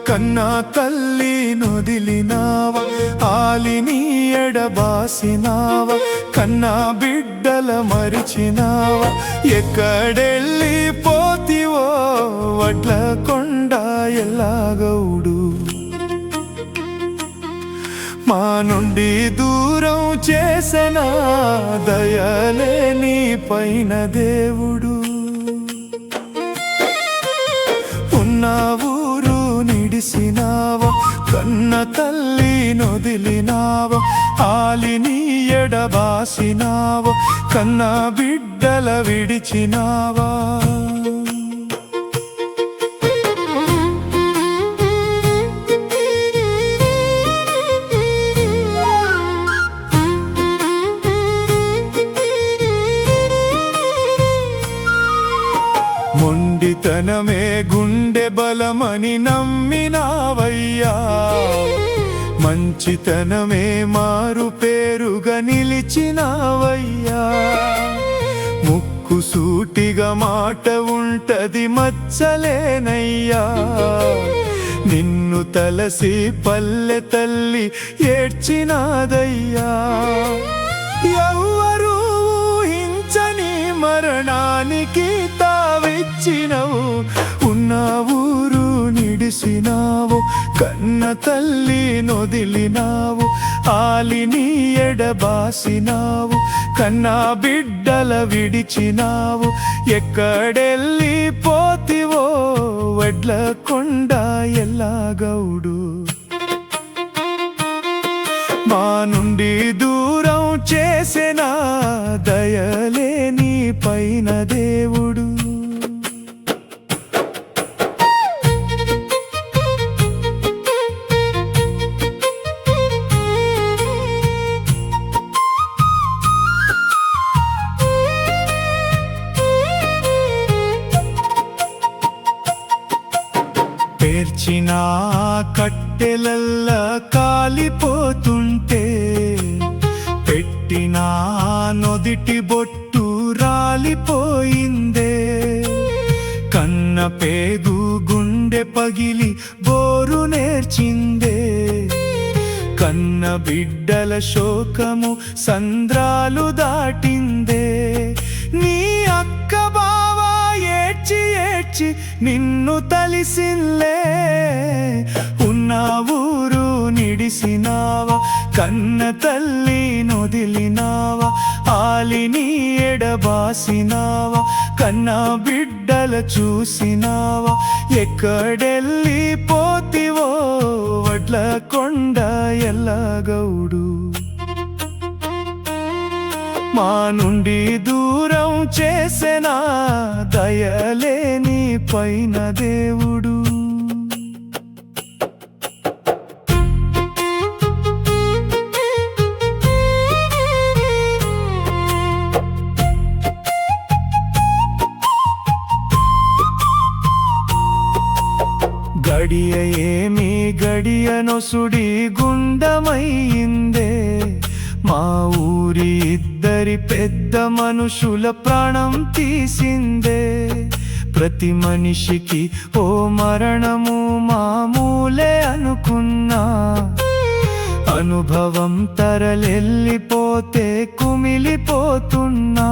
కన్నా తల్లి నొదిలినావా, ఆలిని ఎడబాసినావా, కన్నా బిడ్డల మరిచినావా, ఎక్కడెళ్ళి పోతివో వడ్ల కొండ ఎల్లాగౌడు. మా నుండి దూరం చేసిన దయలే నీ పైన దేవుడు. ఉన్న ఊరు నిడిసినావా, కన్న తల్లి నొదిలినావా, ఆలిని ఎడబాసినావా, కన్న బిడ్డల విడిచినావా. మొండితనమే గుండె బలమని నమ్మినావయ్యా, మంచితనమే మారు పేరుగా నిలిచినావయ్యా. ముక్కు సూటిగా మాట ఉంటది మచ్చలేనయ్యా, నిన్ను తలసి పల్లె తల్లి ఏడ్చినాదయ్యా. ఎవ్వరూ ఊహించని మరణానికి తావిచ్చినవు, ఉన్న ఊరు నిడిసినావు, కన్న తల్లి నొదిలినావు, ఆలిని ఎడబాసినావు, కన్నా బిడ్డల విడిచినావు, ఎక్కడెళ్ళి పోతివో వడ్ల కొండ ఎల్లాగౌడు. మా నుండి దూరం చేసిన దయలే నీ పైన దేవుడు. పేర్చిన కట్టెలల్లా కాలిపోతుంటే, పెట్టిన నొదిటి బొట్టు రాలిపోయిందే, కన్న పేగు గుండె పగిలి బోరు నేర్చిందే, కన్న బిడ్డల శోకము సంద్రాలు దాటిందే. నీ అక్క బావా ఏడ్చి ఏడ్చి నిన్ను తలిసిన్లే, ఉన్న ఊరు నిడిసినావా, కన్న తల్లి నొదిలినావా, ఆలిని ఎడబాసినావా, కన్నా బిడ్డల చూసినావా, ఎక్కడెళ్ళి పోతివో వడ్ల కొండ ఎల్లాగౌడు. మా నుండి దూరం చేసిన దయలే నీ పైన దేవుడు. గడియ ఏమి గడియ నొసుడి గుండమయ్యిందే, మా ఊరి ఇద్దరి పెద్ద మనుషుల ప్రాణం తీసిందే. ప్రతి మనిషికి ఓ మరణము మామూలే అనుకున్నా, అనుభవం తరలెళ్ళిపోతే కుమిలిపోతున్నా.